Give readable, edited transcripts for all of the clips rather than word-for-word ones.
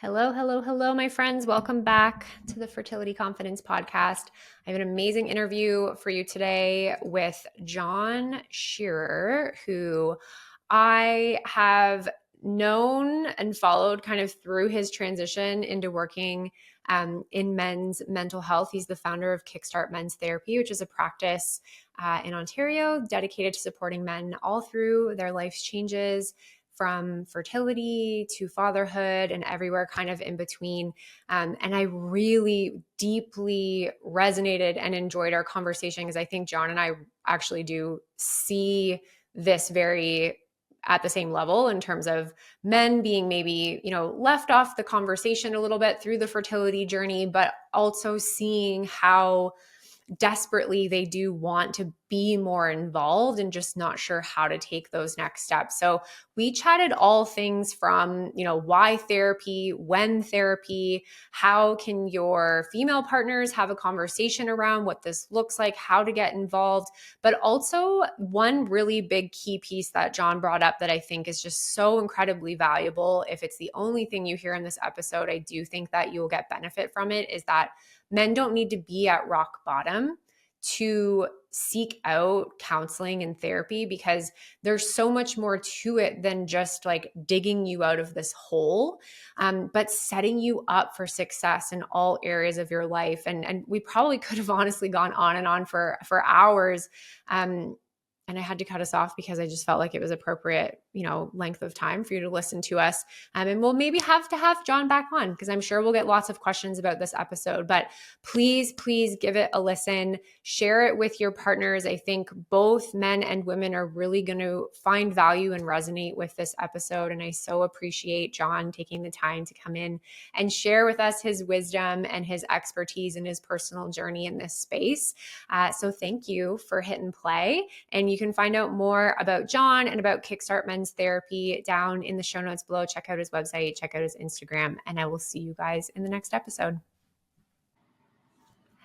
Hello, hello, hello, my friends. Welcome back to the Fertility Confidence Podcast. I have an amazing interview for you today with John Shearer, who I have known and followed kind of through his transition into working in men's mental health. He's the founder of Kickstart Men's Therapy, which is a practice in Ontario dedicated to supporting men all through their life's changes, from fertility to fatherhood and everywhere kind of in between. And I really deeply resonated and enjoyed our conversation because I think John and I actually do see this very at the same level in terms of men being maybe, left off the conversation a little bit through the fertility journey, but also seeing how desperately they do want to be more involved and just not sure how to take those next steps. So we chatted all things from, why therapy, when therapy, how can your female partners have a conversation around what this looks like, how to get involved, but also one really big key piece that John brought up that I think is just so incredibly valuable. If it's the only thing you hear in this episode, I do think that you'll get benefit from it, is that men don't need to be at rock bottom to seek out counseling and therapy, because there's so much more to it than just like digging you out of this hole, but setting you up for success in all areas of your life. And we probably could have honestly gone on and on for hours. And I had to cut us off because I just felt like it was appropriate, length of time for you to listen to us. And we'll maybe have to have John back on because I'm sure we'll get lots of questions about this episode. But please, please give it a listen. Share it with your partners. I think both men and women are really going to find value and resonate with this episode. And I so appreciate John taking the time to come in and share with us his wisdom and his expertise and his personal journey in this space. So thank you for hitting play. And you can find out more about John and about Kickstart Men's Therapy down in the show notes below. Check out his website, check out his Instagram, and I will see you guys in the next episode.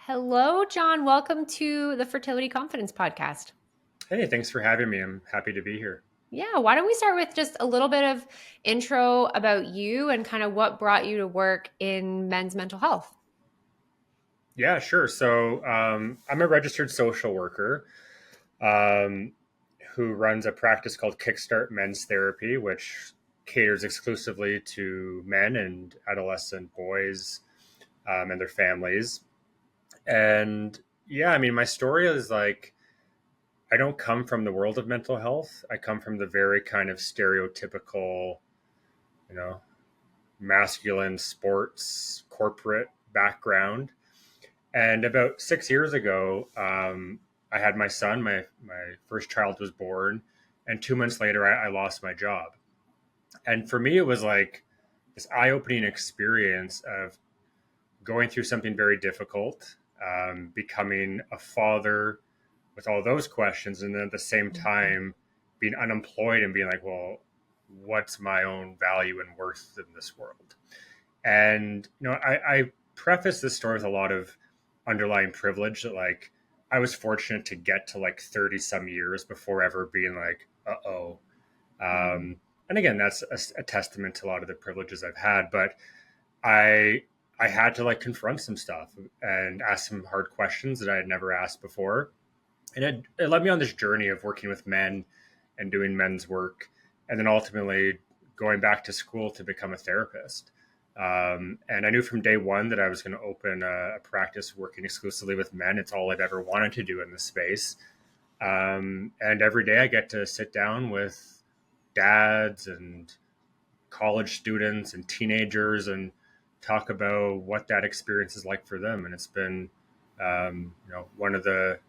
Hello, John. Welcome to the Fertility Confidence Podcast. Hey, thanks for having me. I'm happy to be here. Yeah, why don't we start with just a little bit of intro about you and kind of what brought you to work in men's mental health? Yeah, sure. So I'm a registered social worker um, who runs a practice called Kickstart Men's Therapy, which caters exclusively to men and adolescent boys and their families. And yeah, I mean, my story is like, I don't come from the world of mental health. I come from the very kind of stereotypical, you know, masculine sports corporate background. And about 6 years ago, I had my son. My first child was born, and 2 months later, I lost my job. And for me, it was like this eye-opening experience of going through something very difficult, becoming a father with all those questions, and then at the same time being unemployed and being like, well, what's my own value and worth in this world? And I preface this story with a lot of underlying privilege, that like I was fortunate to get to like 30 some years before ever being like, uh-oh. And again, that's a testament to a lot of the privileges I've had. But I I had to like confront some stuff and ask some hard questions that I had never asked before. And it led me on this journey of working with men and doing men's work, and then ultimately going back to school to become a therapist. And I knew from day one that I was going to open a practice working exclusively with men. It's all I've ever wanted to do in this space. And every day I get to sit down with dads and college students and teenagers and talk about what that experience is like for them. And it's been, one of the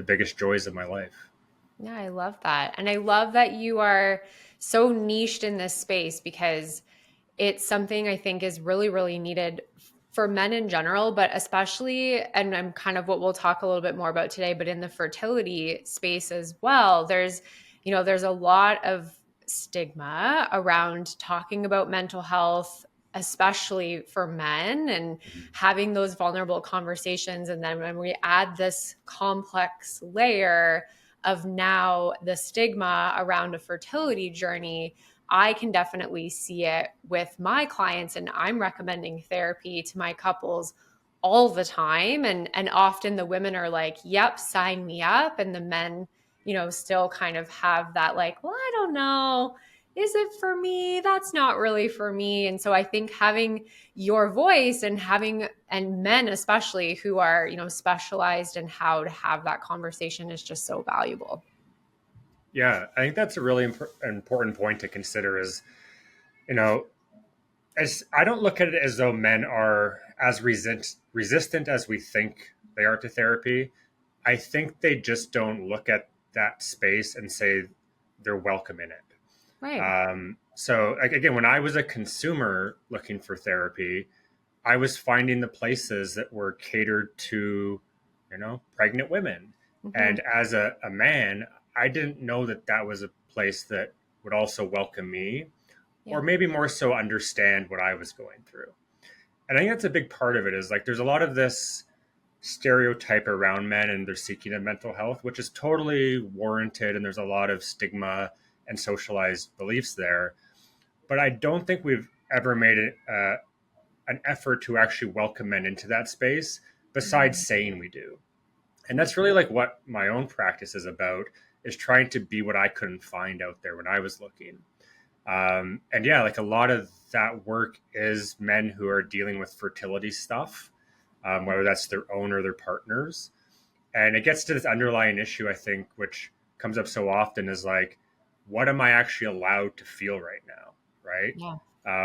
biggest joys of my life. Yeah, I love that. And I love that you are so niched in this space because it's something I think is really, really needed for men in general, but especially, and I'm kind of what we'll talk a little bit more about today, but in the fertility space as well, there's a lot of stigma around talking about mental health, especially for men, and having those vulnerable conversations. And then when we add this complex layer of now the stigma around a fertility journey, I can definitely see it with my clients, and I'm recommending therapy to my couples all the time. And often the women are like, yep, sign me up. And the men, still kind of have that like, well, I don't know. Is it for me? That's not really for me. And so I think having your voice and men especially who are, specialized in how to have that conversation is just so valuable. Yeah, I think that's a really important point to consider is, you know, as I don't look at it as though men are as resistant as we think they are to therapy. I think they just don't look at that space and say they're welcome in it. Right. So, like, again, when I was a consumer looking for therapy, I was finding the places that were catered to, pregnant women. Mm-hmm. And as a man, I didn't know that that was a place that would also welcome me, or Yeah. maybe more so understand what I was going through. And I think that's a big part of it is like there's a lot of this stereotype around men and they're seeking of mental health, which is totally warranted. And there's a lot of stigma and socialized beliefs there. But I don't think we've ever made it an effort to actually welcome men into that space besides saying we do. And that's really like what my own practice is about, is trying to be what I couldn't find out there when I was looking. And yeah, like a lot of that work is men who are dealing with fertility stuff, whether that's their own or their partners. And it gets to this underlying issue, I think, which comes up so often is like, what am I actually allowed to feel right now? Right. Yeah.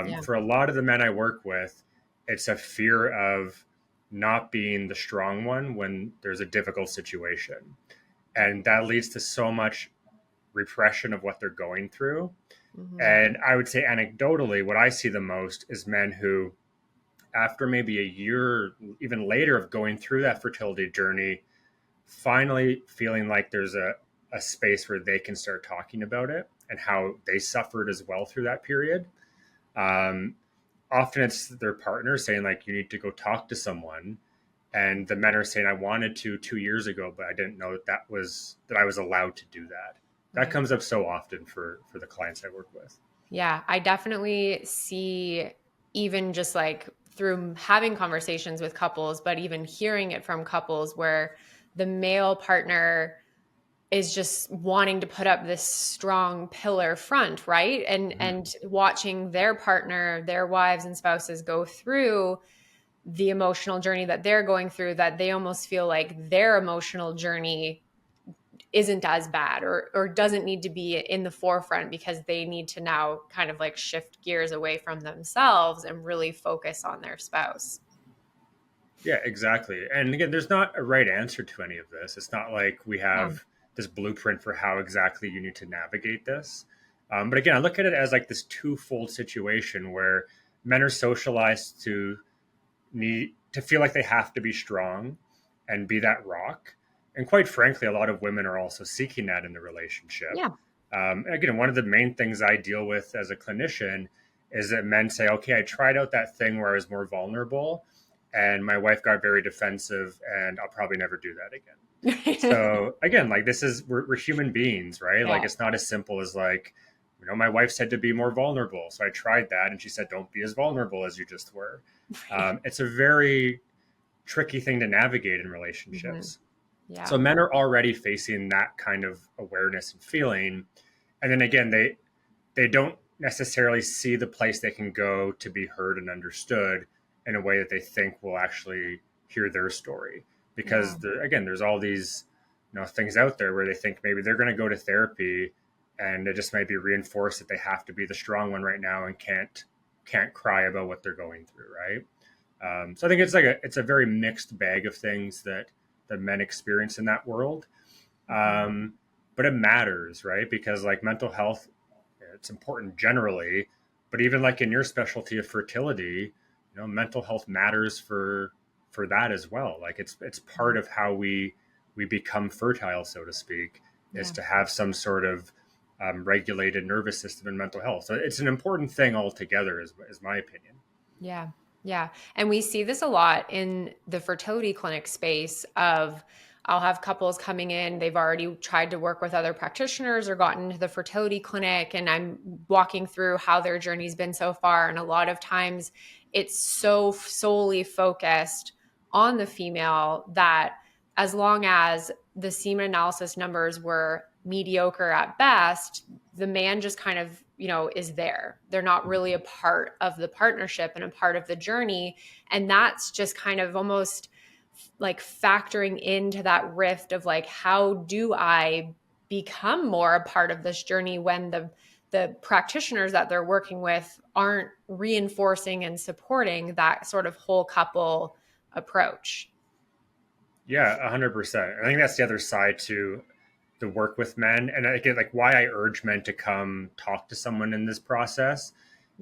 Yeah. For a lot of the men I work with, it's a fear of not being the strong one when there's a difficult situation. And that leads to so much repression of what they're going through. Mm-hmm. And I would say anecdotally, what I see the most is men who, after maybe a year, even later of going through that fertility journey, finally feeling like there's a space where they can start talking about it and how they suffered as well through that period. Um, Often it's their partner saying, like, you need to go talk to someone. And the men are saying, I wanted to 2 years ago, but I didn't know that I was allowed to do that. That Right. comes up so often for the clients I work with. Yeah, I definitely see, even just like through having conversations with couples, but even hearing it from couples where the male partner is just wanting to put up this strong pillar front, right? Mhm. And watching their partner, their wives and spouses go through the emotional journey that they're going through, that they almost feel like their emotional journey isn't as bad, or doesn't need to be in the forefront, because they need to now kind of like shift gears away from themselves and really focus on their spouse. Yeah, exactly. And again, there's not a right answer to any of this. It's not like we Yeah. have this blueprint for how exactly you need to navigate this. But again, I look at it as like this twofold situation where men are socialized to need to feel like they have to be strong and be that rock. And quite frankly, a lot of women are also seeking that in the relationship. Yeah. Again, one of the main things I deal with as a clinician is that men say, okay, I tried out that thing where I was more vulnerable and my wife got very defensive and I'll probably never do that again. So again, like we're human beings, right? Like Yeah. it's not as simple as like, my wife said to be more vulnerable. So I tried that and she said, don't be as vulnerable as you just were. It's a very tricky thing to navigate in Hmm. relationships. Yeah. So men are already facing that kind of awareness and feeling. And then again, they don't necessarily see the place they can go to be heard and understood in a way that they think will actually hear their story. Yeah. Because again, there's all these things out there where they think maybe they're going to go to therapy and it just might be reinforced that they have to be the strong one right now and can't cry about what they're going through, right? So I think it's a very mixed bag of things that men experience in that world. Hmm. But it matters, right? Because like mental health, it's important generally, but even like in your specialty of fertility, mental health matters for that as well. Like it's part of how we become fertile, so to speak, is Yeah. to have some sort of regulated nervous system and mental health. So it's an important thing altogether, is my opinion. Yeah. Yeah. And we see this a lot in the fertility clinic space of I'll have couples coming in, they've already tried to work with other practitioners or gotten into the fertility clinic, and I'm walking through how their journey's been so far. And a lot of times it's so solely focused on the female that as long as the semen analysis numbers were mediocre at best, the man just kind of, is there. They're not really a part of the partnership and a part of the journey. And that's just kind of almost like factoring into that rift of like, how do I become more a part of this journey when the practitioners that they're working with aren't reinforcing and supporting that sort of whole couple approach. Yeah, 100%. I think that's the other side to the work with men. And I get like why I urge men to come talk to someone in this process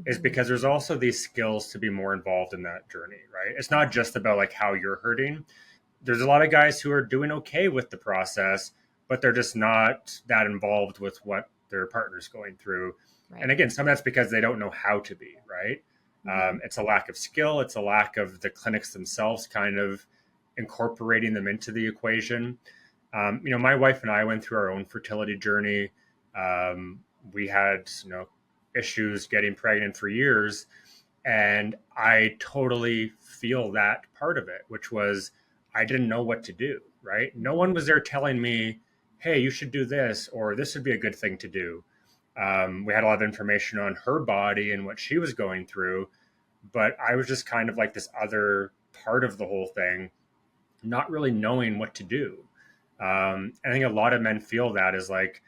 is Mm-hmm. because there's also these skills to be more involved in that journey, right? It's not just about like how you're hurting. There's a lot of guys who are doing okay with the process, but they're just not that involved with what their partner's going through. And Right. again, some of that's because they don't know how to be, right? Mm-hmm. It's a lack of skill. It's a lack of the clinics themselves kind of incorporating them into the equation. My wife and I went through our own fertility journey. We had, issues getting pregnant for years. And I totally feel that part of it, which was I didn't know what to do, right? No one was there telling me, hey, you should do this, or this would be a good thing to do. We had a lot of information on her body and what she was going through, but I was just kind of like this other part of the whole thing, not really knowing what to do. I think a lot of men feel that is like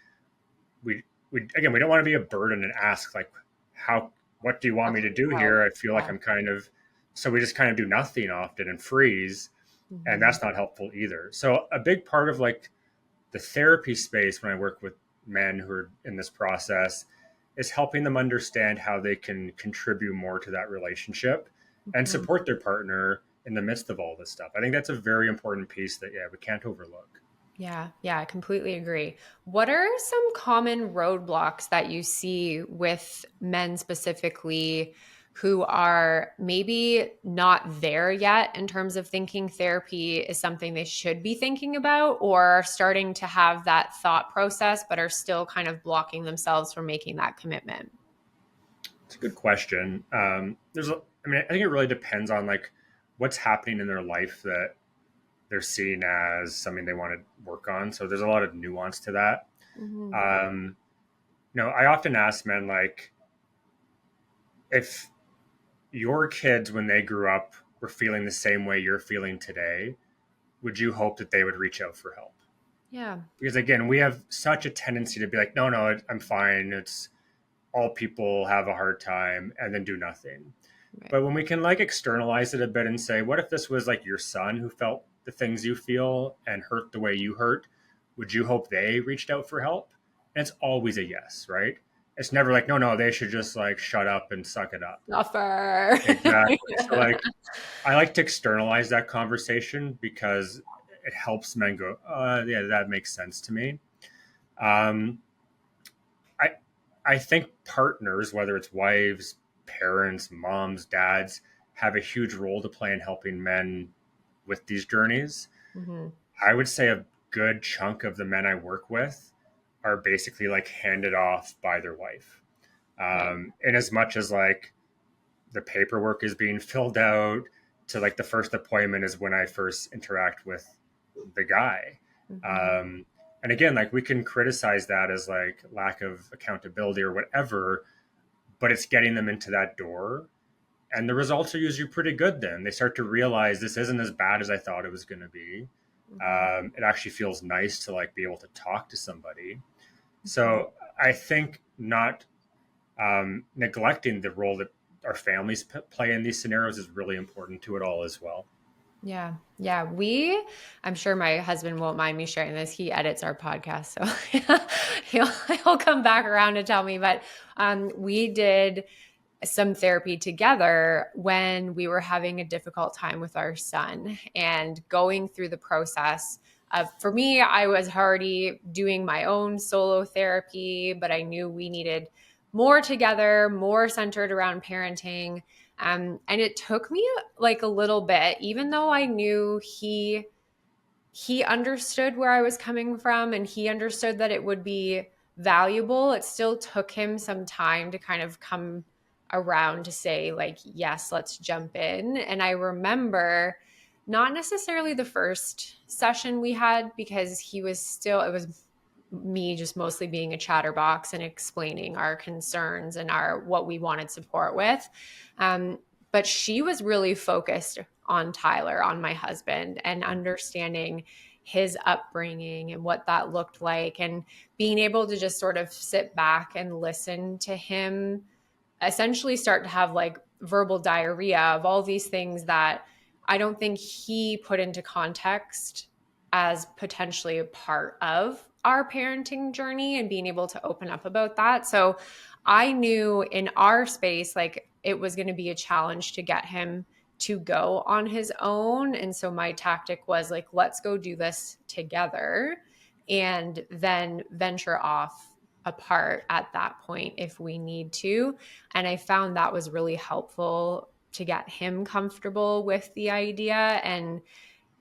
we we don't want to be a burden and ask like how what do you want me to do Help. here? I feel like Yeah. I'm kind of so we just kind of do nothing often and freeze, and Mm-hmm. that's not helpful either. So a big part of like the therapy space when I work with men who are in this process is helping them understand how they can contribute more to that relationship and Mm-hmm. support their partner in the midst of all this stuff. I think that's a very important piece that we can't overlook. Yeah, yeah, I completely agree. What are some common roadblocks that you see with men specifically who are maybe not there yet in terms of thinking therapy is something they should be thinking about, or are starting to have that thought process but are still kind of blocking themselves from making that commitment? It's a good question. I think it really depends on like what's happening in their life that they're seeing as something they want to work on. So there's a lot of nuance to that. Hmm. Um, I often ask men like if your kids when they grew up were feeling the same way you're feeling today, would you hope that they would reach out for help? Yeah. Because again, we have such a tendency to be like, no, no, I'm fine. It's all people have a hard time and then do nothing. Right. But when we can like externalize it a bit and say, what if this was like your son who felt the things you feel and hurt the way you hurt? Would you hope they reached out for help? And it's always a yes, right? It's never like, no, no, they should just like shut up and suck it up. Offer. Exactly. So like I like to externalize that conversation because it helps men go, yeah, that makes sense to me. Um, I I think partners, whether it's wives, parents, moms, dads, have a huge role to play in helping men with these journeys. Hmm. I would say a good chunk of the men I work with are basically like handed off by their wife. Right. In as much as like the paperwork is being filled out to like the first appointment is when I first interact with the guy. Hmm. Um, and again, like we can criticize that as like lack of accountability or whatever, but it's getting them into that door. And the results are usually pretty good then. They start to realize this isn't as bad as I thought it was going to be. Hmm. It actually feels nice to like be able to talk to somebody. Hmm. So I think not neglecting the role that our families play in these scenarios is really important to it all as well. Yeah. Yeah. I'm sure my husband won't mind me sharing this. He edits our podcast. So he'll come back around to tell me. But we did some therapy together when we were having a difficult time with our son and going through the process of, for me, I was already doing my own solo therapy, but I knew we needed more together, more centered around parenting. And it took me like a little bit, even though I knew he he understood where I was coming from, and he understood that it would be valuable. It still took him some time to kind of come around to say, like, yes, let's jump in. And I remember not necessarily the first session we had, because he was still, it was me just mostly being a chatterbox and explaining our concerns and our what we wanted support with. But she was really focused on Tyler, on my husband, and understanding his upbringing and what that looked like, and being able to just sort of sit back and listen to him essentially start to have like verbal diarrhea of all these things that I don't think he put into context as potentially a part of our parenting journey, and being able to open up about that. So I knew in our space, like, it was going to be a challenge to get him to go on his own. And so my tactic was like, let's go do this together and then venture off apart at that point if we need to. And I found that was really helpful to get him comfortable with the idea. And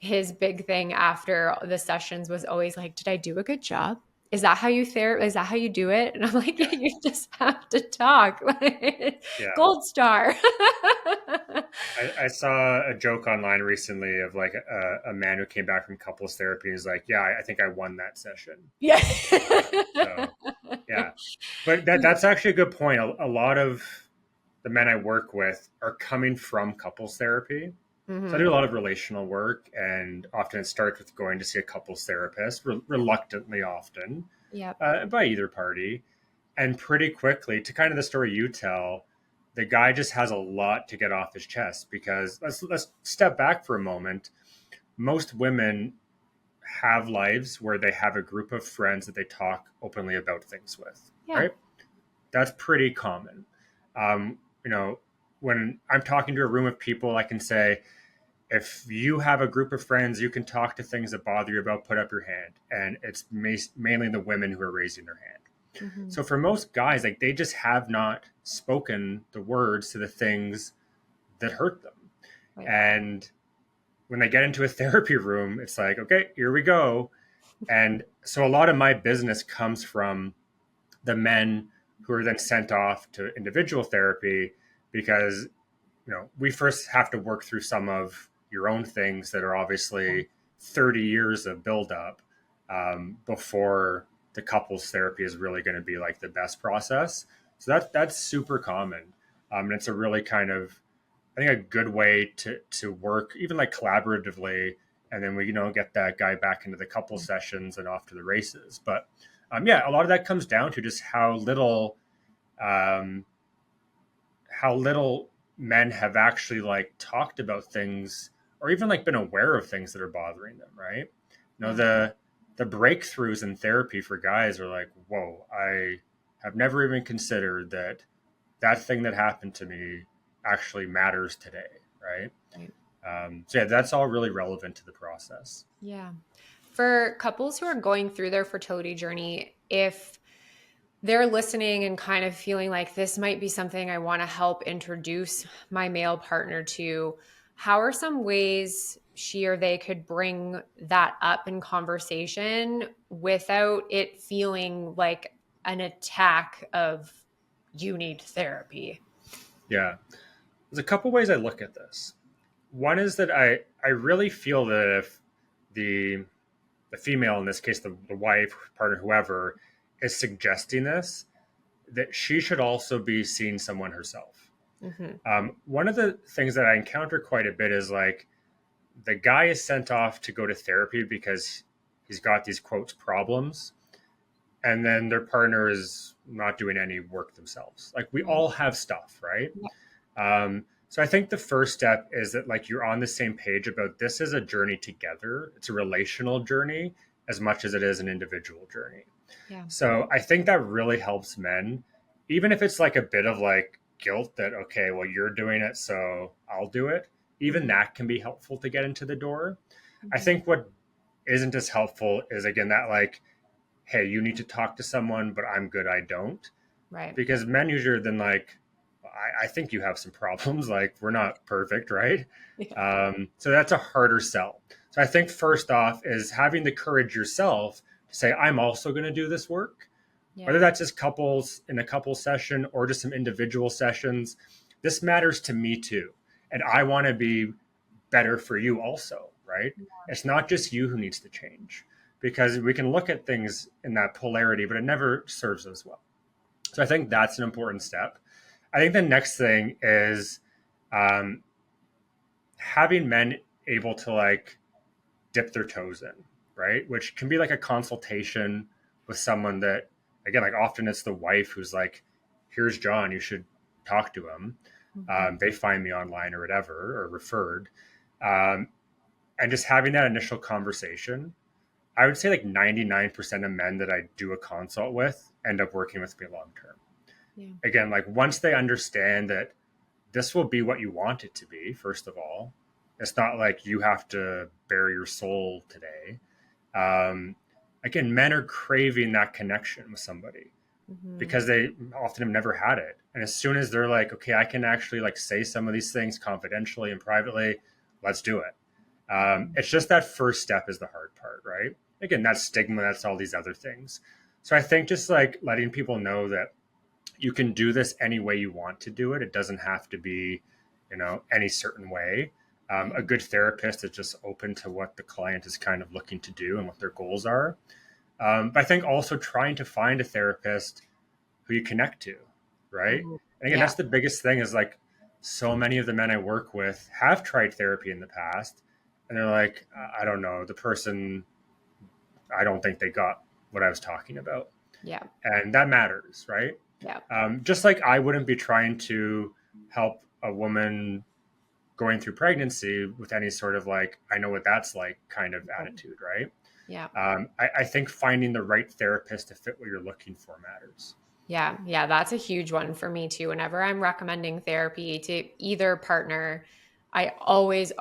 his big thing after the sessions was always like, did I do a good job? Is that how you is that how you do it? And I'm like, yeah, Yeah. you just have to talk. Yeah. Gold star. I saw a joke online recently of like a man who came back from couples therapy and is like, yeah, I think I won that session. Yeah. So yeah, but that's actually a good point. A lot of the men I work with are coming from couples therapy. So I Hmm. do a lot of relational work, and often it starts with going to see a couples therapist, reluctantly often, Yep. by either party. And pretty quickly, to kind of the story you tell, the guy just has a lot to get off his chest, because let's step back for a moment. Most women have lives where they have a group of friends that they talk openly about things with, Yeah. right? That's pretty common. You know, when I'm talking to a room of people, I can say, if you have a group of friends, you can talk to things that bother you about, put up your hand. And it's mainly the women who are raising their hand. Hmm. So for most guys, like, they just have not spoken the words to the things that hurt them. Right. And when they get into a therapy room, it's like, okay, here we go. And so a lot of my business comes from the men who are then sent off to individual therapy, because we first have to work through some of your own things that are obviously 30 years of buildup, before the couples therapy is really going to be like the best process. So that's super common. And it's a really kind of, I think, a good way to work even like collaboratively. And then we, get that guy back into the couple sessions and off to the races. But yeah, a lot of that comes down to just um, how little men have actually like talked about things, or even like been aware of things that are bothering them, right? Yeah. The breakthroughs in therapy for guys are like, whoa, I have never even considered that thing that happened to me actually matters today, right? Right. So yeah, that's all really relevant to the process. Yeah. For couples who are going through their fertility journey, if they're listening and kind of feeling like this might be something I want to help introduce my male partner to, how are some ways she or they could bring that up in conversation without it feeling like an attack of, you need therapy? Yeah, there's a couple ways I look at this. One is that I really feel that if the the female, in this case, the wife, partner, whoever, is suggesting this, that she should also be seeing someone herself. Hmm. One of the things that I encounter quite a bit is like, the guy is sent off to go to therapy because he's got these quotes problems, and then their partner is not doing any work themselves. Like, we Right. all have stuff, right? So I think the first step is that, like, you're on the same page about this is a journey together. It's a relational journey as much as it is an individual journey. Yeah. So I think that really helps men, even if it's like a bit of like guilt that, okay, well, you're doing it, so I'll do it. Even Mhm. that can be helpful to get into the door. I Mhm. think what isn't as helpful is, again, that like, hey, you need to talk to someone, but I'm good, I don't. Right. Because men usually are then like, well, I think you have some problems. Like, we're not perfect, right? Yeah. So that's a harder sell. So I think first off is having the courage yourself to say, I'm also going to do this work, whether Yeah. that's just couples in a couple session or just some individual sessions. This matters to me too. And I want to be better for you also, right? It's not just you who needs to change, because we can look at things in that polarity, but it never serves us well. So I think that's an important step. I think the next thing is um, having men able to like dip their toes in, right? Which can be like a consultation with someone that, again, like often it's the wife who's like, here's John, you should talk to him. Mhm. They find me online or whatever, or referred. Um, and just having that initial conversation, I would say like 99% of men that I do a consult with end up working with me long term. Yeah. Again, like once they understand that this will be what you want it to be, first of all, it's not like you have to bare your soul today. Um, Again, men are craving that connection with somebody Mhm. because they often have never had it. And as soon as they're like, okay, I can actually like say some of these things confidentially and privately, let's do it. It's just that first step is the hard part, right? Again, that's stigma, that's all these other things. So I think just like letting people know that you can do this any way you want to do it. It doesn't have to be, any certain way. Yeah. A good therapist is just open to what the client is kind of looking to do and what their goals are. But I think also trying to find a therapist who you connect to, right? Mhm. And again, Yeah. that's the biggest thing is like so many of the men I work with have tried therapy in the past, and they're like, I don't know, the person, I don't think they got what I was talking about. Yeah. And that matters, right? Yeah. Just like I wouldn't be trying to help a woman going through pregnancy with any sort of like, I know what that's like kind of attitude, right? Yeah. I think finding the right therapist to fit what you're looking for matters. Yeah, yeah, that's a huge one for me too. Whenever I'm recommending therapy to either partner, I always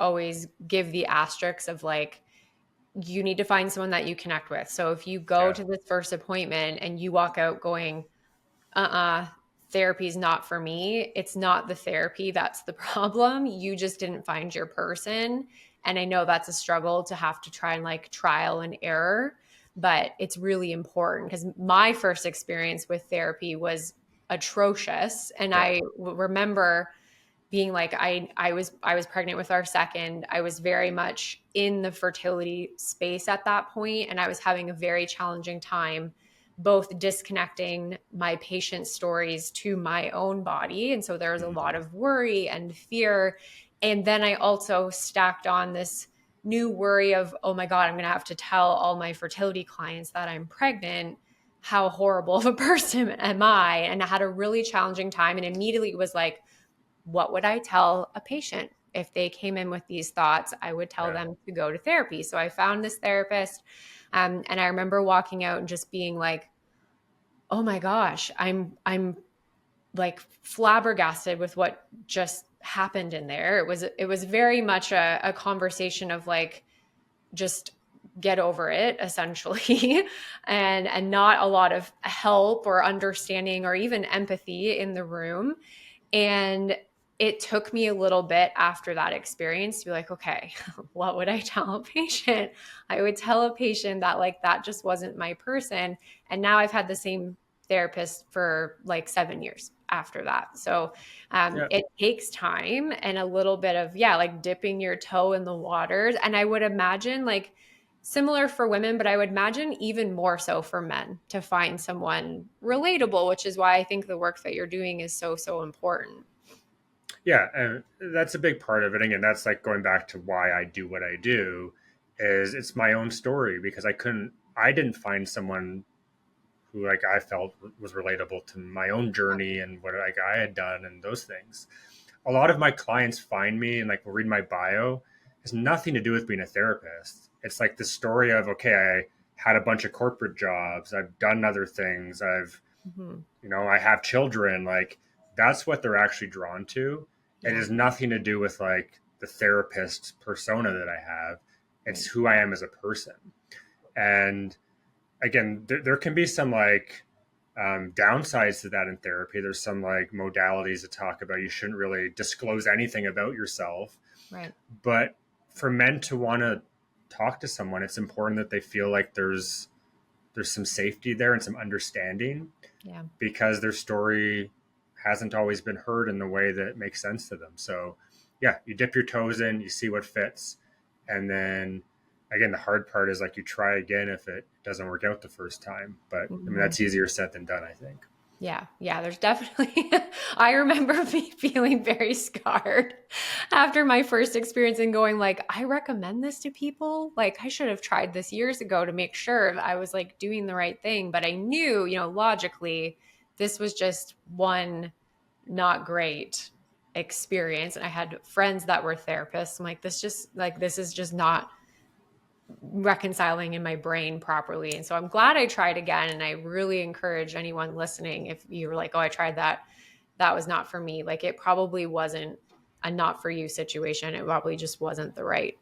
give the asterisks of like, you need to find someone that you connect with. So if you go Yeah. to this first appointment and you walk out going, uh-uh, therapy is not for me, it's not the therapy that's the problem. You just didn't find your person. And I know that's a struggle to have to try and like trial and error, but it's really important because my first experience with therapy was atrocious. And Yeah. remember being like I was pregnant with our second. I was very much in the fertility space at that point, and I was having a very challenging time both disconnecting my patient stories to my own body, and so there was a lot Mhm. of worry and fear. And then I also stacked on this new worry of, oh my god, I'm going to have to tell all my fertility clients that I'm pregnant. How horrible of a person am I? And I had a really challenging time, and immediately it was like, what would I tell a patient if they came in with these thoughts? I would tell Yeah. them to go to therapy. So I found this therapist, and I remember walking out and just being like, "Oh my gosh, I'm like flabbergasted with what just happened in there." It was very much a conversation of like, just get over it essentially, and not a lot of help or understanding or even empathy in the room. And it took me a little bit after that experience to be like, okay, what would I tell a patient? I would tell a patient that like that just wasn't my person. And now I've had the same therapist for like 7 years after that. So Yeah. it takes time and a little bit of, yeah, like dipping your toe in the waters. And I would imagine like similar for women, but I would imagine even more so for men to find someone relatable, which is why I think the work that you're doing is so important. Yeah. And that's a big part of it. Again, that's like going back to why I do what I do is it's my own story because I didn't find someone who like I felt was relatable to my own journey and what like I had done and those things. A lot of my clients find me and like will read my bio. It has nothing to do with being a therapist. It's like the story of, okay, I had a bunch of corporate jobs, I've done other things, Mhm. I have children. Like that's what they're actually drawn to. It Yeah, has nothing to do with like the therapist persona that I have. It's right. who I am as a person. And again, there can be some like downsides to that in therapy. There's some like modalities that talk about you shouldn't really disclose anything about yourself. Right. But for men to want to talk to someone, it's important that they feel like there's some safety there and some understanding, Yeah. because their story hasn't always been heard in the way that makes sense to them. So yeah, you dip your toes in, you see what fits, and then again, the hard part is like you try again if it doesn't work out the first time. But I mean, that's easier said than done, I think. Yeah, yeah, there's definitely, I remember me feeling very scarred after my first experience and going like, I recommend this to people. Like I should have tried this years ago to make sure I was like doing the right thing. But I knew, logically, this was just one not great experience. And I had friends that were therapists. I'm like, this is just not reconciling in my brain properly. And so I'm glad I tried again. And I really encourage anyone listening, if you were like, oh, I tried that, that was not for me. Like it probably wasn't a not for you situation. It probably just wasn't the right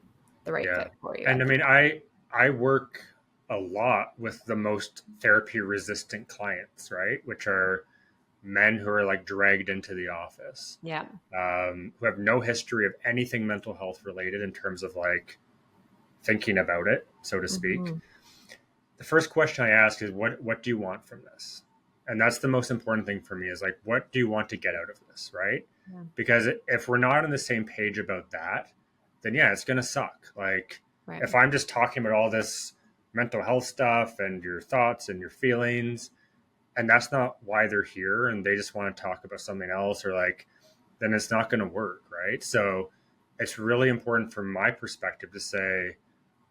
Yeah. fit for you. And I mean, I work a lot with the most therapy resistant clients, right? Which are men who are like dragged into the office, Yeah. who have no history of anything mental health related in terms of like thinking about it, so to speak. Mm-hmm. The first question I ask is what do you want from this? And that's the most important thing for me, is like, what do you want to get out of this, right? Yeah. Because if we're not on the same page about that, then yeah, it's going to suck. Like Right. if I'm just talking about all this mental health stuff and your thoughts and your feelings, and that's not why they're here, and they just want to talk about something else, or like, then it's not going to work, right? So it's really important from my perspective to say,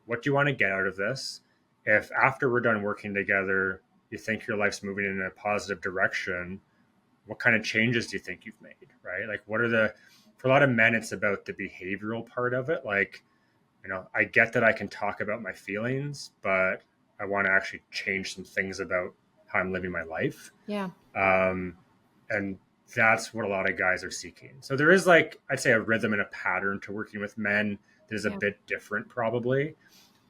what do you want to get out of this? If after we're done working together, you think your life's moving in a positive direction, what kind of changes do you think you've made, right? Like, what are for a lot of men, it's about the behavioral part of it. Like, I get that I can talk about my feelings, but I want to actually change some things about how I'm living my life. Yeah. And that's what a lot of guys are seeking. So there is like, I'd say, a rhythm and a pattern to working with men that is a Yeah. bit different probably.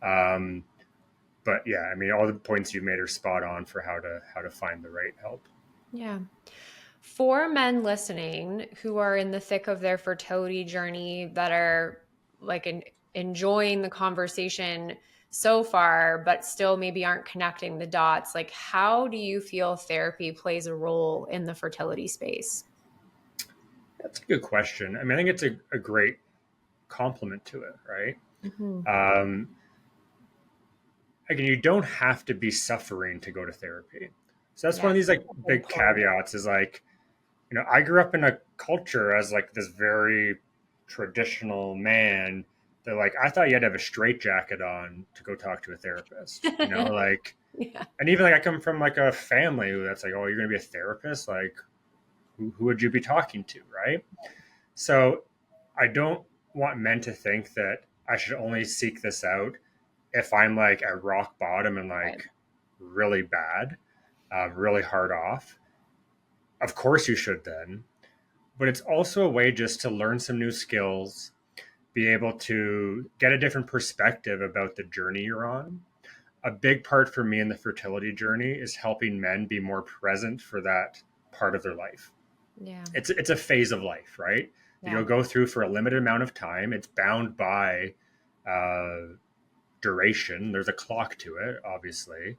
Um, but yeah, I mean, all the points you made are spot on for how to find the right help. Yeah. For men listening who are in the thick of their fertility journey, that are like enjoying the conversation so far, but still maybe aren't connecting the dots, like how do you feel therapy plays a role in the fertility space? That's a good question. I mean, I think it's a great compliment to it, right? Mm-hmm. Um, Again, you don't have to be suffering to go to therapy. So that's one Yeah. of these like That's a good big point. caveats, is like, I grew up in a culture as like this very traditional man that like, I thought you had to have a straitjacket on to go talk to a therapist, like, Yeah. and even like I come from like a family that's like, oh, you're going to be a therapist? Like, who would you be talking to? Right. So I don't want men to think that I should only seek this out if I'm like at rock bottom and Right. like really bad, really hard off. Of course you should then, but it's also a way just to learn some new skills, be able to get a different perspective about the journey you're on. A big part for me in the fertility journey is helping men be more present for that part of their life. Yeah. It's a phase of life, right? That Yeah. you'll go through for a limited amount of time. It's bound by uh, duration. There's a clock to it, obviously.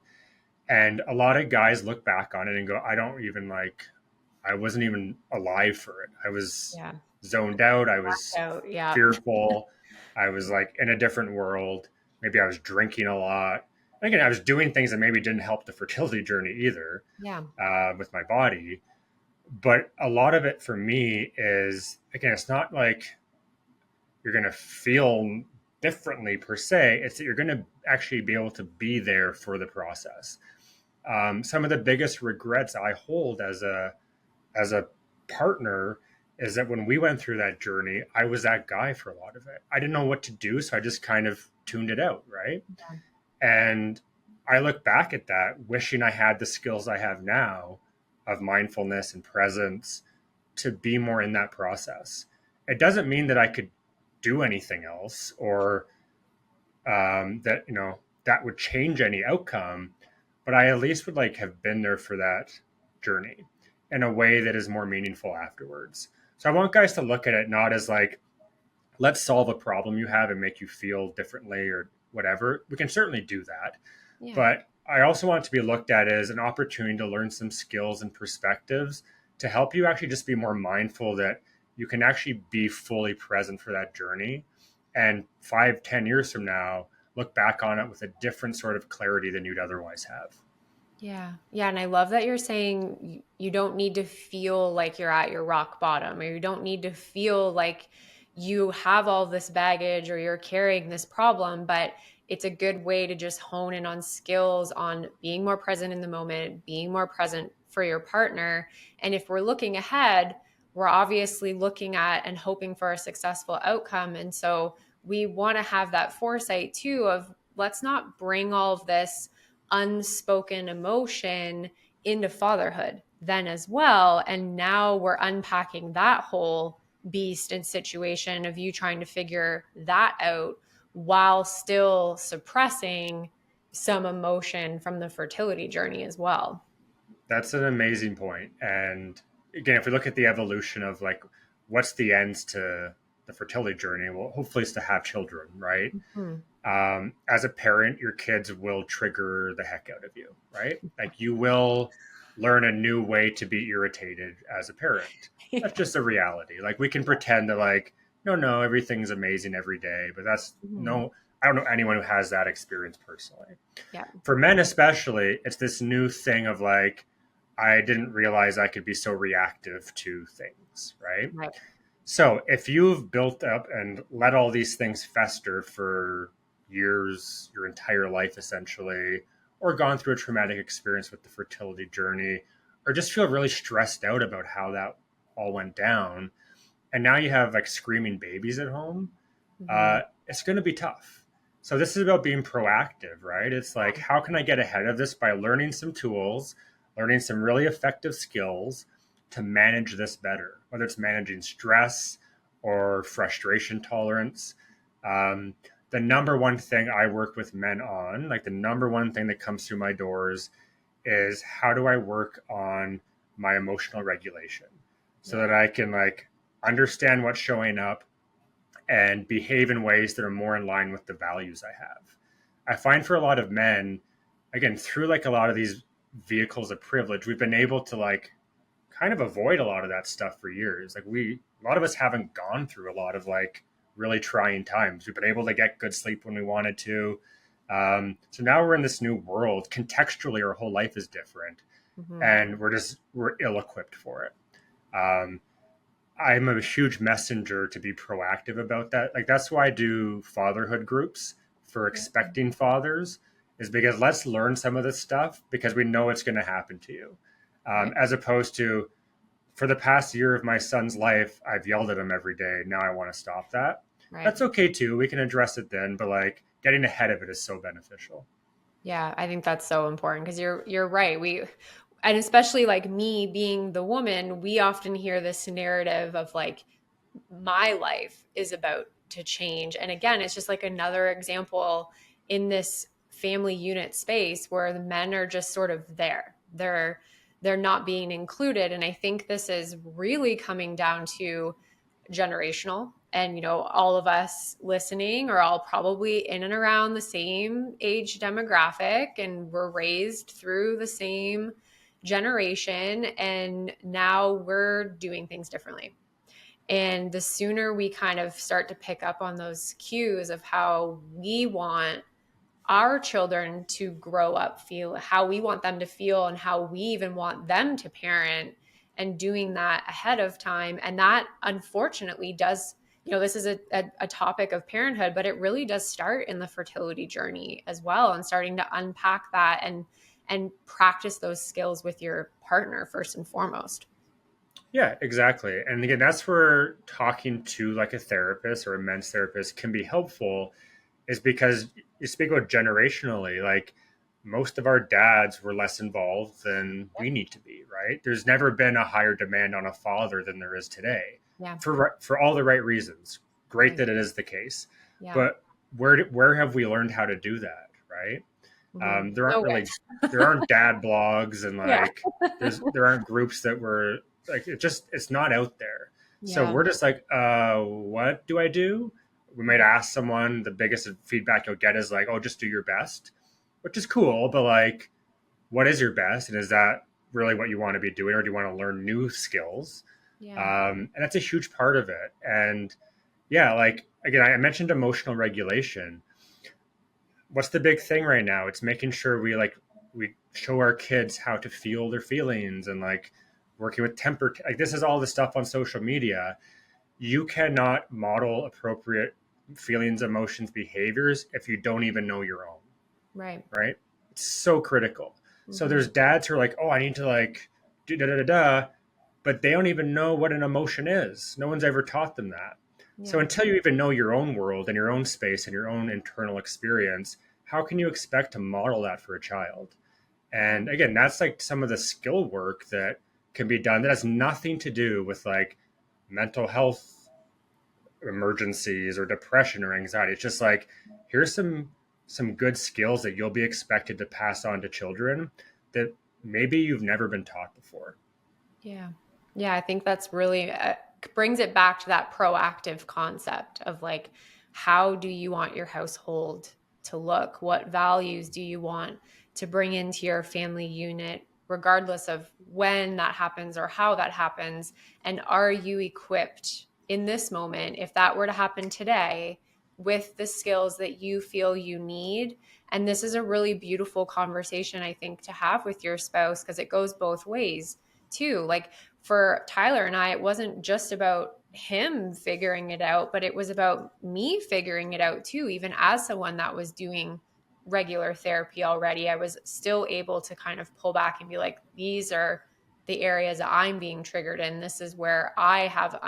And a lot of guys look back on it and go, I wasn't even alive for it. I was Yeah. zoned out. I was So, yeah. fearful. I was like in a different world. Maybe I was drinking a lot. And again, I was doing things that maybe didn't help the fertility journey either, Yeah. with my body. But a lot of it for me is, again, it's not like you're going to feel differently per se. It's that you're going to actually be able to be there for the process. Some of the biggest regrets I hold as a partner is that when we went through that journey, I was that guy for a lot of it. I didn't know what to do, so I just kind of tuned it out, right? Yeah. And I look back at that, wishing I had the skills I have now of mindfulness and presence to be more in that process. It doesn't mean that I could do anything else, or that that would change any outcome. but I at least would like have been there for that journey in a way that is more meaningful afterwards. So I want guys to look at it not as like, let's solve a problem you have and make you feel differently or whatever. We can certainly do that. Yeah. But I also want it to be looked at as an opportunity to learn some skills and perspectives to help you actually just be more mindful that you can actually be fully present for that journey. And 5, 10 years from now, look back on it with a different sort of clarity than you'd otherwise have. Yeah. Yeah. And I love that you're saying you don't need to feel like you're at your rock bottom, or you don't need to feel like you have all this baggage or you're carrying this problem, but it's a good way to just hone in on skills on being more present in the moment, being more present for your partner. And if we're looking ahead, we're obviously looking at and hoping for a successful outcome. And so we want to have that foresight too of let's not bring all of this unspoken emotion into fatherhood then as well. And now we're unpacking that whole beast and situation of you trying to figure that out while still suppressing some emotion from the fertility journey as well. That's an amazing point. And again, if we look at the evolution of like, what's the ends to the fertility journey? Well, hopefully it's to have children, right? Hmm. As a parent, your kids will trigger the heck out of you, right? Like you will learn a new way to be irritated as a parent. That's just a reality. Like we can pretend that like, no, no, everything's amazing every day, but that's Mhm. no, I don't know anyone who has that experience personally. Yeah. For men especially, it's this new thing of like, I didn't realize I could be so reactive to things, right? Right. So if you've built up and let all these things fester for years, your entire life essentially, or gone through a traumatic experience with the fertility journey, or just feel really stressed out about how that all went down, and now you have like screaming babies at home, Hmm. it's going to be tough. So this is about being proactive, right? It's like, how can I get ahead of this by learning some tools, learning some really effective skills to manage this better, whether it's managing stress or frustration tolerance. Um, the number one thing I work with men on, like the number one thing that comes through my doors, is how do I work on my emotional regulation so Yeah. that I can like understand what's showing up and behave in ways that are more in line with the values I have. I find for a lot of men, again, through like a lot of these vehicles of privilege, we've been able to like kind of avoid a lot of that stuff for years. Like a lot of us haven't gone through a lot of like really trying times. We've been able to get good sleep when we wanted to. So now we're in this new world. Contextually, our whole life is different, Hmm. and we're ill equipped for it. Um, I'm a huge messenger to be proactive about that. Like that's why I do fatherhood groups for Yeah. expecting fathers, is because let's learn some of this stuff because we know it's going to happen to you, Right. as opposed to for the past year of my son's life, I've yelled at him every day. Now I want to stop that. Right. That's okay too. We can address it then, but like getting ahead of it is so beneficial. Yeah, I think that's so important because you're right. We and especially like me being the woman, we often hear this narrative of like my life is about to change. And again, it's just like another example in this family unit space where the men are just sort of there. They're not being included. And I think this is really coming down to generational. And all of us listening are all probably in and around the same age demographic, and we're raised through the same generation, and now we're doing things differently. And the sooner we kind of start to pick up on those cues of how we want our children to grow up, feel how we want them to feel, and how we even want them to parent, and doing that ahead of time. And that unfortunately does, this is a topic of parenthood, but it really does start in the fertility journey as well, and starting to unpack that and practice those skills with your partner first and foremost. Yeah, exactly. And again, that's where talking to like a therapist or a men's therapist can be helpful, is because you speak about generationally, like most of our dads were less involved than we need to be, right? There's never been a higher demand on a father than there is today Yeah. for all the right reasons. Great Right. that it is the case. Yeah. But where have we learned how to do that, right? Mm-hmm. There aren't No really, way. there aren't dad blogs, and Yeah. like there aren't groups that were like, it's not out there. So Yeah. we're just like, what do I do? We might ask someone. The biggest feedback you'll get is like, oh, just do your best, which is cool, but like, what is your best, and is that really what you want to be doing, or do you want to learn new skills? Yeah. And that's a huge part of it. And yeah, like again, I mentioned emotional regulation. What's the big thing right now? It's making sure we show our kids how to feel their feelings, and like working with temper. Like this is all the stuff on social media. You cannot model appropriate feelings, emotions, behaviors if you don't even know your own, Right. right? It's so critical. So Mm-hmm. there's dads who are like, oh, I need to like do da da da da, but they don't even know what an emotion is. No one's ever taught them that. So Yeah. until you even know your own world and your own space and your own internal experience, how can you expect to model that for a child? And again, that's like some of the skill work that can be done that has nothing to do with like mental health emergencies or depression or anxiety. It's just like, here's some good skills that you'll be expected to pass on to children that maybe you've never been taught before. Yeah. Yeah. I think that's really brings it back to that proactive concept of like, how do you want your household to look? What values do you want to bring into your family unit, regardless of when that happens or how that happens? And are you equipped in this moment, if that were to happen today, with the skills that you feel you need? And this is a really beautiful conversation, I think, to have with your spouse, because it goes both ways too. Like for Tyler and I, it wasn't just about him figuring it out, but it was about me figuring it out too. Even as someone that was doing regular therapy already, I was still able to kind of pull back and be like, these are the areas that I'm being triggered in. This is where I have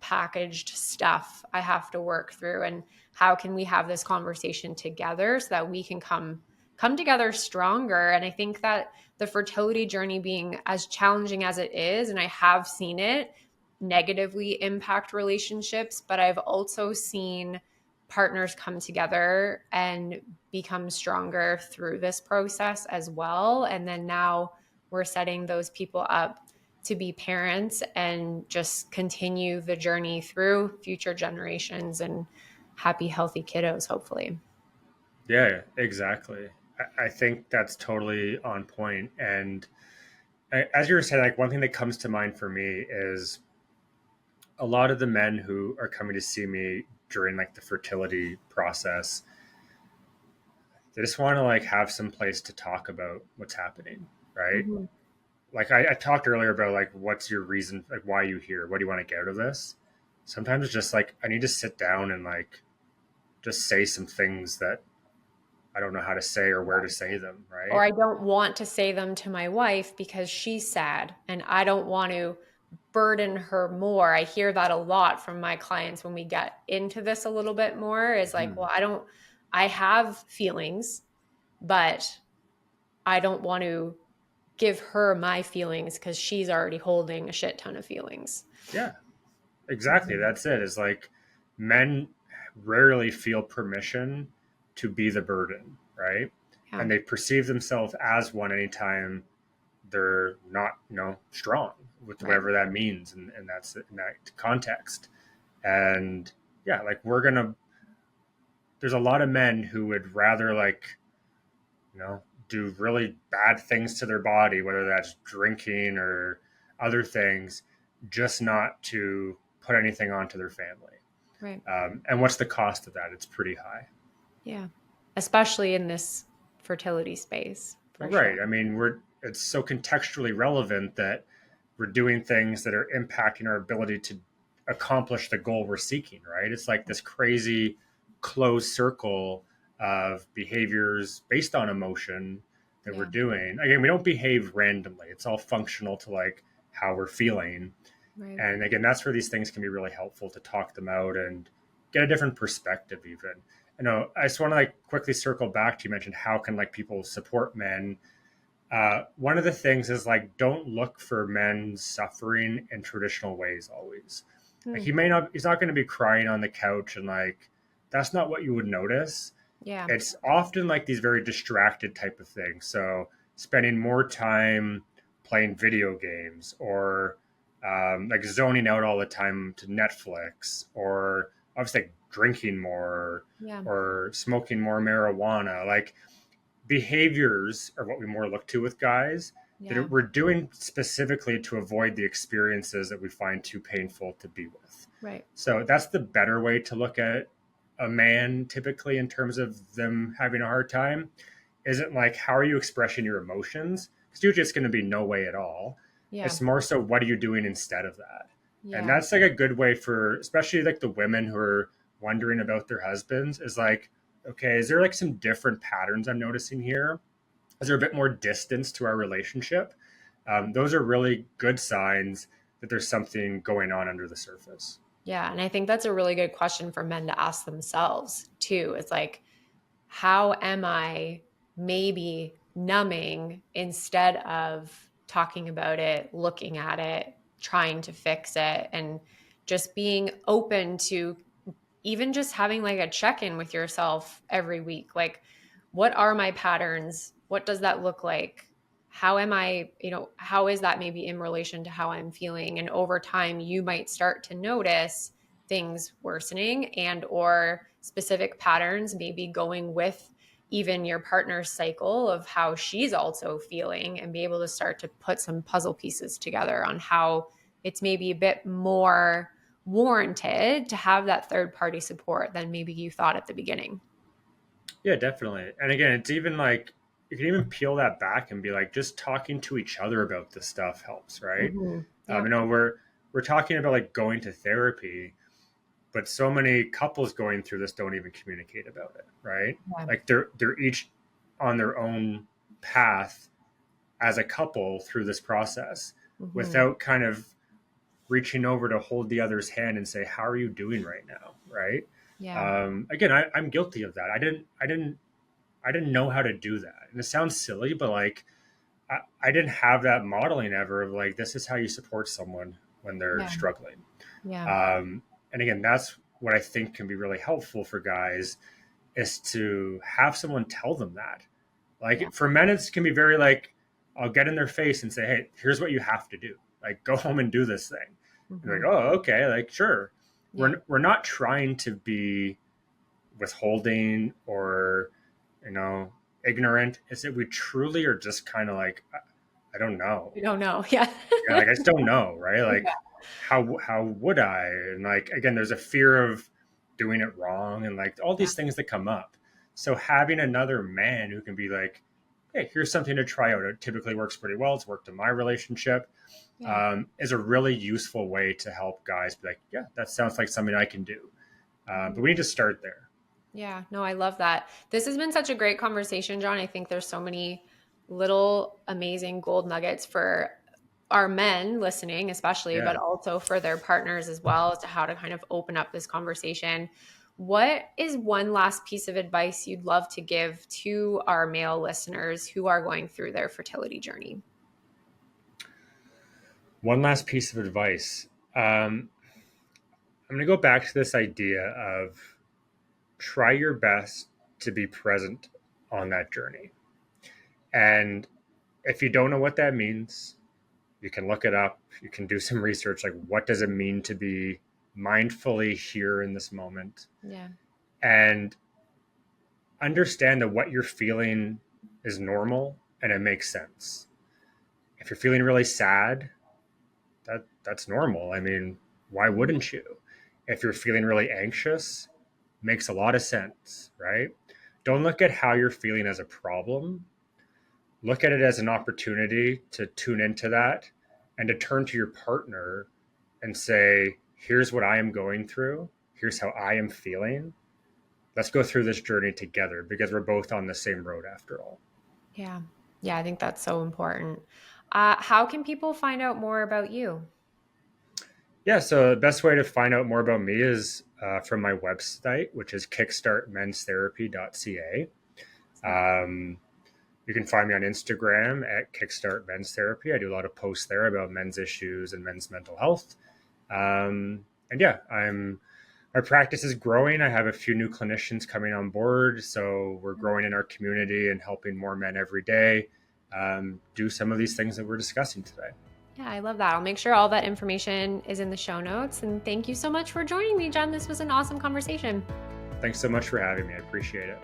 unpackaged stuff I have to work through. And how can we have this conversation together so that we can come together stronger? And I think that the fertility journey, being as challenging as it is, and I have seen it negatively impact relationships, but I've also seen partners come together and become stronger through this process as well. And then now we're setting those people up to be parents and just continue the journey through future generations and happy, healthy kiddos, hopefully. Yeah, exactly. I think that's totally on point. And as you were saying, like one thing that comes to mind for me is a lot of the men who are coming to see me during like the fertility process, they just want to like have some place to talk about what's happening, right? Mm-hmm. Like I talked earlier about like what's your reason, like why are you here? What do you want to get out of this? Sometimes it's just like I need to sit down and like just say some things that I don't know how to say or where to say them, Or right? I don't want to say them to my wife because she's sad and I don't want to burden her more. I hear that a lot from my clients when we get into this a little bit more, is like, Mm-hmm. well, I have feelings, but I don't want to give her my feelings because she's already holding a shit ton of feelings. Yeah, exactly. Mhm. That's it. Is like men rarely feel permission to be the burden, right? Yeah. And they perceive themselves as one anytime they're not, strong with Right. whatever that means, and that's in that context. And yeah, like we're gonna. There's a lot of men who would rather like, do really bad things to their body, whether that's drinking or other things, just not to put anything onto their family. Right. And what's the cost of that? It's pretty high. Yeah. Especially in this fertility space, Well, for right. sure. I mean, it's so contextually relevant that we're doing things that are impacting our ability to accomplish the goal we're seeking, right? It's like this crazy closed circle of behaviors based on emotion that we're Yeah. doing. Again, we don't behave randomly. It's all functional to like how we're feeling. Right. And again, that's where these things can be really helpful to talk them out and get a different perspective even. I just want to like quickly circle back to, you mentioned how can like people support men. One of the things is like don't look for men suffering in traditional ways always. Like Hmm. he's not going to be crying on the couch, and like that's not what you would notice. Yeah. it's often like these very distracted type of things. So spending more time playing video games, or like zoning out all the time to Netflix, or obviously like drinking more, Yeah. or smoking more marijuana. Like behaviors are what we more look to with guys Yeah. that we're doing specifically to avoid the experiences that we find too painful to be with. Right. So that's the better way to look at a man typically in terms of them having a hard time. Isn't like, how are you expressing your emotions? Because usually it's going to be no way at all. Yeah. It's more so, what are you doing instead of that? And Yeah. that's like a good way for, especially like the women who are wondering about their husbands, is like, okay, is there like some different patterns I'm noticing here? Is there a bit more distance to our relationship? Those are really good signs that there's something going on under the surface. Yeah. And I think that's a really good question for men to ask themselves too. It's like, how am I maybe numbing instead of talking about it, looking at it, trying to fix it, and just being open to even just having like a check-in with yourself every week. Like, what are my patterns? What does that look like? How am I, how is that maybe in relation to how I'm feeling? And over time, you might start to notice things worsening and or specific patterns maybe going with even your partner's cycle of how she's also feeling, and be able to start to put some puzzle pieces together on how it's maybe a bit more warranted to have that third party support than maybe you thought at the beginning. Yeah, definitely. And again, it's even like, you can even peel that back and be like, just talking to each other about this stuff helps, right? Mm-hmm. Yeah. We're talking about like going to therapy, but so many couples going through this don't even communicate about it, right? Yeah. Like they're each on their own path as a couple through this process, Mm-hmm. without kind of reaching over to hold the other's hand and say, how are you doing right now, right? Yeah. Again, I'm guilty of that. I didn't know how to do that, and it sounds silly, but like I didn't have that modeling ever of like, this is how you support someone when they're Yeah. struggling. Yeah. And again, that's what I think can be really helpful for guys, is to have someone tell them that. Yeah. Like for men, it can be very like, I'll get in their face and say, hey, here's what you have to do. Like, go home and do this thing. And they're Mm-hmm. like, oh, okay, like sure. Yeah. We're not trying to be withholding or, you know, ignorant. It's that we truly are just kind of like, I don't know. We don't know. Yeah. Yeah, like I just don't know, right? Yeah. Like how would I? And like again, there's a fear of doing it wrong and like all these things that come up. So having another man who can be like, hey, here's something to try out. It typically works pretty well. It's worked in my relationship. Yeah. Is a really useful way to help guys be like, yeah, that sounds like something I can do. But we need to start there. Yeah, no, I love that. This has been such a great conversation, John. I think there's so many little amazing gold nuggets for our men listening, especially, but Yeah. also for their partners as well, as to how to kind of open up this conversation. What is one last piece of advice you'd love to give to our male listeners who are going through their fertility journey? One last piece of advice. I'm going to go back to this idea of try your best to be present on that journey. And if you don't know what that means, you can look it up. You can do some research. Like, what does it mean to be mindfully here in this moment? Yeah. And understand that what you're feeling is normal and it makes sense. If you're feeling really sad, that's normal. I mean, why wouldn't you? If you're feeling really anxious, makes a lot of sense, right? Don't look at how you're feeling as a problem. Look at it as an opportunity to tune into that and to turn to your partner and say, here's what I am going through. Here's how I am feeling. Let's go through this journey together because we're both on the same road after all. Yeah. Yeah, I think that's so important. How can people find out more about you? Yeah, so the best way to find out more about me is from my website, which is kickstartmenstherapy.ca. Um, you can find me on Instagram at Kickstart Men's Therapy. I do a lot of posts there about men's issues and men's mental health. And yeah, I'm our practice is growing. I have a few new clinicians coming on board, so we're growing in our community and helping more men every day do some of these things that we're discussing today. Yeah, I love that. I'll make sure all that information is in the show notes. And thank you so much for joining me, John. This was an awesome conversation. Thanks so much for having me. I appreciate it.